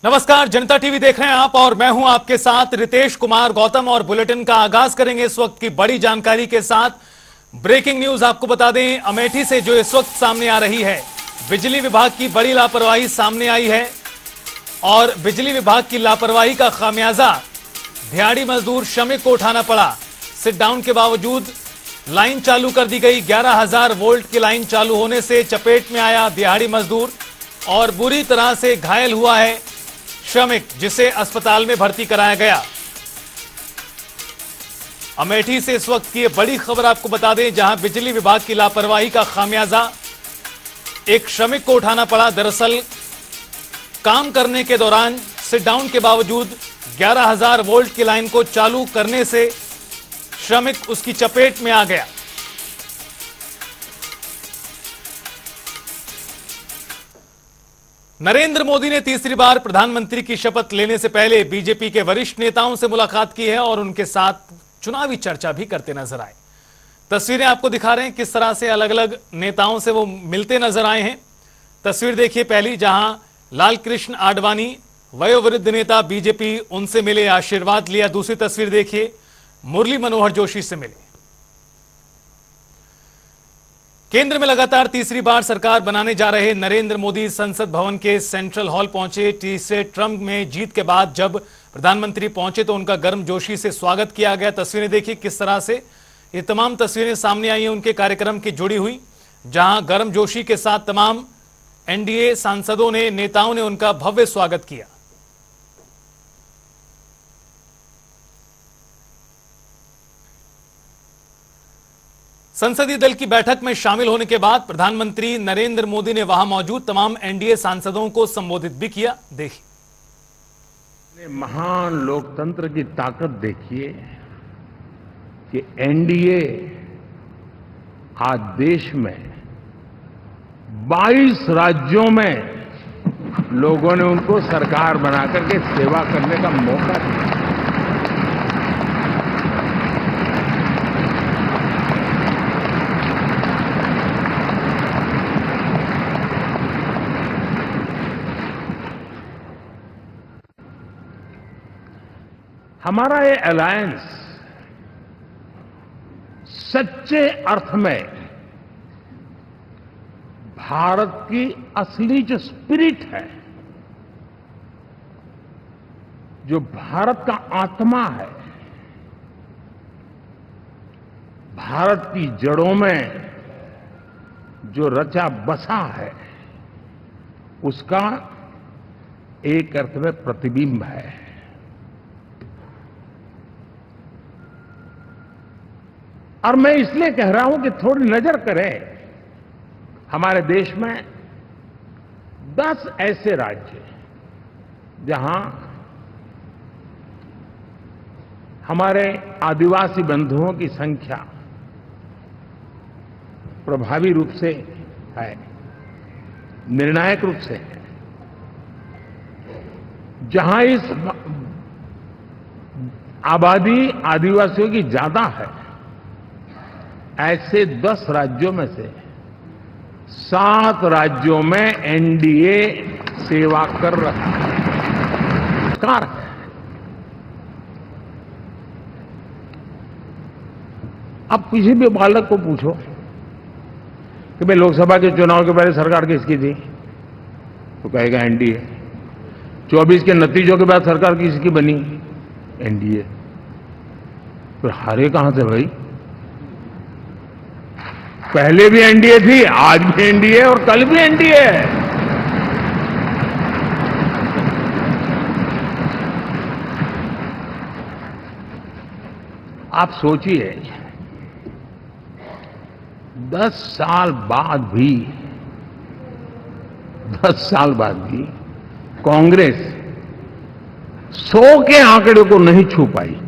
नमस्कार, जनता टीवी देख रहे हैं आप और मैं हूं आपके साथ रितेश कुमार गौतम और बुलेटिन का आगाज करेंगे इस वक्त की बड़ी जानकारी के साथ। ब्रेकिंग न्यूज आपको बता दें, अमेठी से जो इस वक्त सामने आ रही है, बिजली विभाग की बड़ी लापरवाही सामने आई है और बिजली विभाग की लापरवाही का खामियाजा दिहाड़ी मजदूर श्रमिक को उठाना पड़ा। सिट डाउन के बावजूद लाइन चालू कर दी गई। 11,000 वोल्ट की लाइन चालू होने से चपेट में आया दिहाड़ी मजदूर और बुरी तरह से घायल हुआ है श्रमिक, जिसे अस्पताल में भर्ती कराया गया। अमेठी से इस वक्त की बड़ी खबर आपको बता दें, जहां बिजली विभाग की लापरवाही का खामियाजा एक श्रमिक को उठाना पड़ा। दरअसल काम करने के दौरान सिट डाउन के बावजूद 11,000 वोल्ट की लाइन को चालू करने से श्रमिक उसकी चपेट में आ गया। नरेंद्र मोदी ने तीसरी बार प्रधानमंत्री की शपथ लेने से पहले बीजेपी के वरिष्ठ नेताओं से मुलाकात की है और उनके साथ चुनावी चर्चा भी करते नजर आए। तस्वीरें आपको दिखा रहे हैं किस तरह से अलग अलग नेताओं से वो मिलते नजर आए हैं। तस्वीर देखिए पहली, जहां लाल कृष्ण आडवाणी वयोवृद्ध नेता बीजेपी, उनसे मिले, आशीर्वाद लिया। दूसरी तस्वीर देखिए, मुरली मनोहर जोशी से मिले। केंद्र में लगातार तीसरी बार सरकार बनाने जा रहे नरेंद्र मोदी संसद भवन के सेंट्रल हॉल पहुंचे। तीसरे ट्रम्प में जीत के बाद जब प्रधानमंत्री पहुंचे तो उनका गर्मजोशी से स्वागत किया गया। तस्वीरें देखिए किस तरह से ये तमाम तस्वीरें सामने आई हैं उनके कार्यक्रम की जुड़ी हुई, जहां गर्मजोशी के साथ तमाम एनडीए सांसदों ने, नेताओं ने उनका भव्य स्वागत किया। संसदीय दल की बैठक में शामिल होने के बाद प्रधानमंत्री नरेंद्र मोदी ने वहां मौजूद तमाम एनडीए सांसदों को संबोधित भी किया। देखिए, महान लोकतंत्र की ताकत देखिए कि एनडीए आज देश में 22 राज्यों में लोगों ने उनको सरकार बनाकर के सेवा करने का मौका दिया। हमारा ये अलायंस सच्चे अर्थ में भारत की असली जो स्पिरिट है, जो भारत का आत्मा है, भारत की जड़ों में जो रचा बसा है, उसका एक अर्थ में प्रतिबिंब है। और मैं इसलिए कह रहा हूं कि थोड़ी नजर करें, हमारे देश में 10 ऐसे राज्य जहां हमारे आदिवासी बंधुओं की संख्या प्रभावी रूप से है, निर्णायक रूप से है, जहां इस आबादी आदिवासियों की ज्यादा है। ऐसे 10 राज्यों में से 7 राज्यों में एनडीए सेवा कर रहा है। अब किसी भी बालक को पूछो कि भाई लोकसभा के चुनाव के पहले सरकार किसकी थी, तो कहेगा एनडीए। 24 के नतीजों के बाद सरकार किसकी बनी, एनडीए। फिर हारे कहां से भाई? पहले भी एनडीए थी, आज भी एनडीए और कल भी एनडीए है। आप सोचिए, 10 साल बाद भी कांग्रेस 100 के आंकड़े को नहीं छू पाई।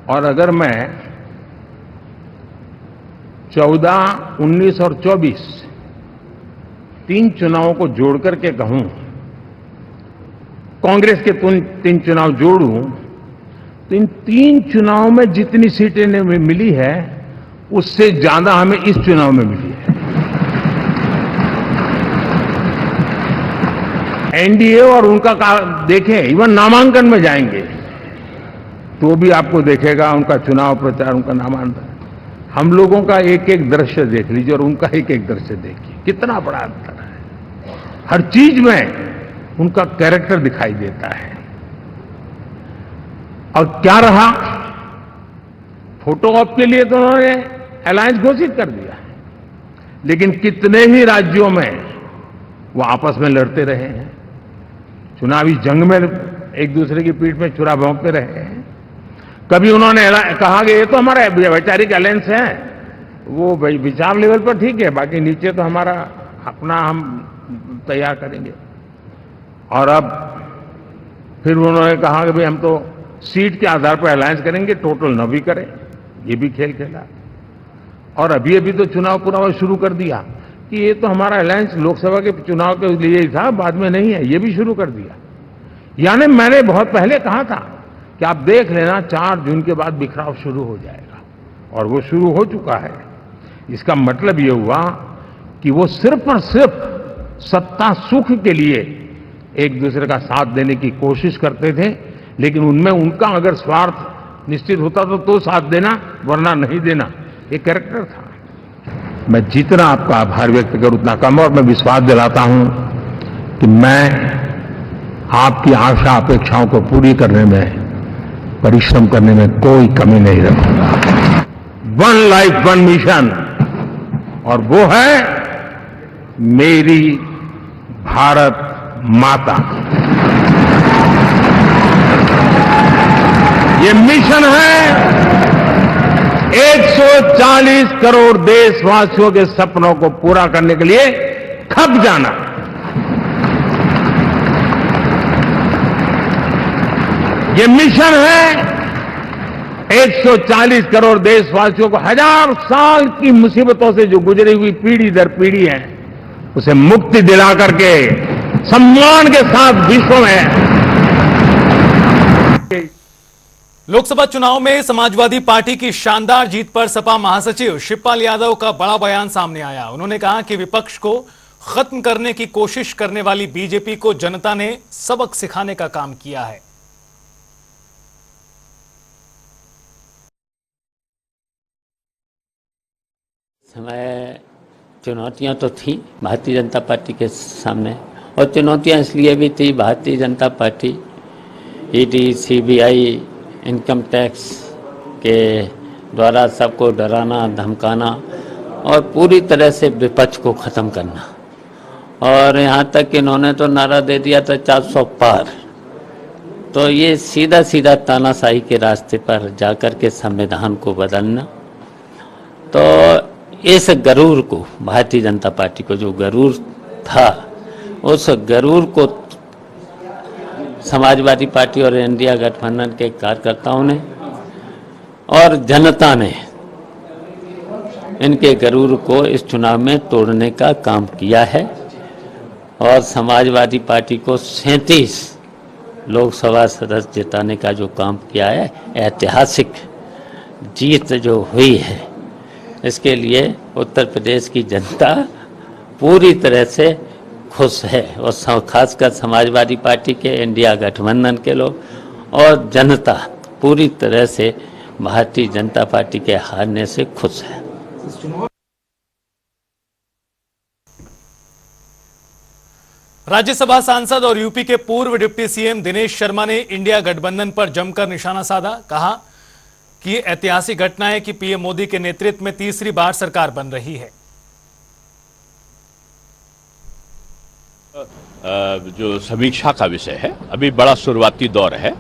और अगर मैं 14, 19 और 24 तीन चुनावों को जोड़ करके कहूं, कांग्रेस के 3 चुनाव जोड़ूं, तो इन 3 चुनावों में जितनी सीटें मिली है उससे ज्यादा हमें इस चुनाव में मिली है। एनडीए और उनका देखें, इवन नामांकन में जाएंगे तो भी आपको देखेगा उनका चुनाव प्रचार, उनका नामांकन, हम लोगों का एक एक दृश्य देख लीजिए और उनका एक एक दृश्य देखिए, कितना बड़ा अंतर है। हर चीज में उनका कैरेक्टर दिखाई देता है। और क्या रहा, फोटो ऑप के लिए तो उन्होंने अलायंस घोषित कर दिया, लेकिन कितने ही राज्यों में वो आपस में लड़ते रहे हैं, चुनावी जंग में एक दूसरे की पीठ में छुरा भोंकते रहे हैं। कभी उन्होंने कहा कि ये तो हमारा वैचारिक अलायंस है, वो विचार लेवल पर ठीक है, बाकी नीचे तो हमारा अपना हम तैयार करेंगे। और अब फिर उन्होंने कहा कि भाई हम तो सीट के आधार पर अलायंस करेंगे, टोटल न भी करें, ये भी खेल खेला। और अभी अभी तो चुनाव पूरा शुरू कर दिया कि ये तो हमारा अलायंस लोकसभा के चुनाव के लिए ही था, बाद में नहीं है, ये भी शुरू कर दिया। यानी मैंने बहुत पहले कहा था कि आप देख लेना 4 जून के बाद बिखराव शुरू हो जाएगा, और वो शुरू हो चुका है। इसका मतलब ये हुआ कि वो सिर्फ और सिर्फ सत्ता सुख के लिए एक दूसरे का साथ देने की कोशिश करते थे, लेकिन उनमें उनका अगर स्वार्थ निश्चित होता तो साथ देना, वरना नहीं देना, ये कैरेक्टर था। मैं जितना आपका आभार व्यक्त करूं उतना कम, और मैं विश्वास दिलाता हूं कि मैं आपकी आशा अपेक्षाओं को पूरी करने में, परिश्रम करने में कोई कमी नहीं रखूंगा। वन लाइफ वन मिशन, और वो है मेरी भारत माता। ये मिशन है 140 करोड़ देशवासियों के सपनों को पूरा करने के लिए खप जाना। ये मिशन है 140 करोड़ देशवासियों को 1000 साल की मुसीबतों से जो गुजरी हुई पीढ़ी दर पीढ़ी है, उसे मुक्ति दिला करके सम्मान के साथ विश्व में। लोकसभा चुनाव में समाजवादी पार्टी की शानदार जीत पर सपा महासचिव शिवपाल यादव का बड़ा बयान सामने आया। उन्होंने कहा कि विपक्ष को खत्म करने की कोशिश करने वाली बीजेपी को जनता ने सबक सिखाने का काम किया है। समय चुनौतियां तो थी भारतीय जनता पार्टी के सामने, और चुनौतियां इसलिए भी थी, Bharatiya Janata party ED, CBI, income tax के द्वारा सबको डराना, धमकाना और पूरी तरह से विपक्ष को ख़त्म करना। और यहाँ तक कि इन्होंने तो नारा दे दिया था 400 पार। तो ये सीधा सीधा तानाशाही के रास्ते पर जाकर के संविधान को बदलना। तो इस गरूर को, भारतीय जनता पार्टी को जो गरूर था, उस गरूर को समाजवादी पार्टी और इंडिया गठबंधन के कार्यकर्ताओं ने और जनता ने इनके गरूर को इस चुनाव में तोड़ने का काम किया है। और समाजवादी पार्टी को 37 लोकसभा सदस्य जिताने का जो काम किया है, ऐतिहासिक जीत जो हुई है, इसके लिए उत्तर प्रदेश की जनता पूरी तरह से खुश है। और खासकर समाजवादी पार्टी के, इंडिया गठबंधन के लोग और जनता पूरी तरह से भारतीय जनता पार्टी के हारने से खुश है। राज्यसभा सांसद और यूपी के पूर्व डिप्टी सीएम दिनेश शर्मा ने इंडिया गठबंधन पर जमकर निशाना साधा। कहा कि ऐतिहासिक घटना है कि पीएम मोदी के नेतृत्व में तीसरी बार सरकार बन रही है। जो समीक्षा का विषय है, अभी बड़ा शुरुआती दौर है,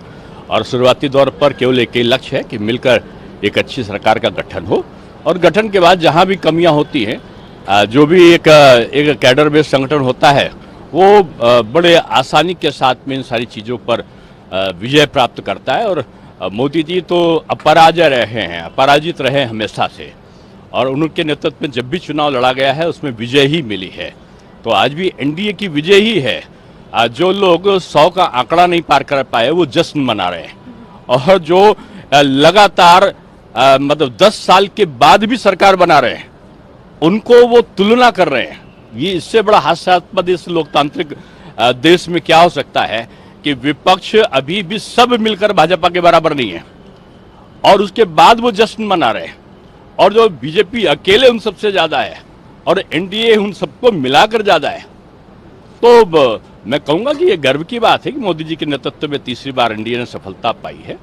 और शुरुआती दौर पर केवल एक ही लक्ष्य है कि मिलकर एक अच्छी सरकार का गठन हो, और गठन के बाद जहां भी कमियां होती हैं, जो भी एक कैडर बेस्ड संगठन होता है, वो बड़े आसानी के साथ में इन सारी चीज़ों पर विजय प्राप्त करता है। और मोदी जी तो अपराजय रहे हैं, अपराजित रहे हमेशा से, और उनके नेतृत्व में जब भी चुनाव लड़ा गया है उसमें विजय ही मिली है। तो आज भी एनडीए की विजय ही है। आज जो लोग 100 का आंकड़ा नहीं पार कर पाए वो जश्न मना रहे हैं, और जो लगातार मतलब 10 साल के बाद भी सरकार बना रहे हैं, उनको वो तुलना कर रहे हैं। ये इससे बड़ा हास्यास्पद इस लोकतांत्रिक देश में क्या हो सकता है कि विपक्ष अभी भी सब मिलकर भाजपा के बराबर नहीं है और उसके बाद वो जश्न मना रहे हैं, और जो बीजेपी अकेले उन सबसे ज्यादा है और एनडीए उन सबको मिलाकर ज्यादा है। तो मैं कहूंगा कि ये गर्व की बात है कि मोदी जी के नेतृत्व में तीसरी बार एनडीए ने सफलता पाई है।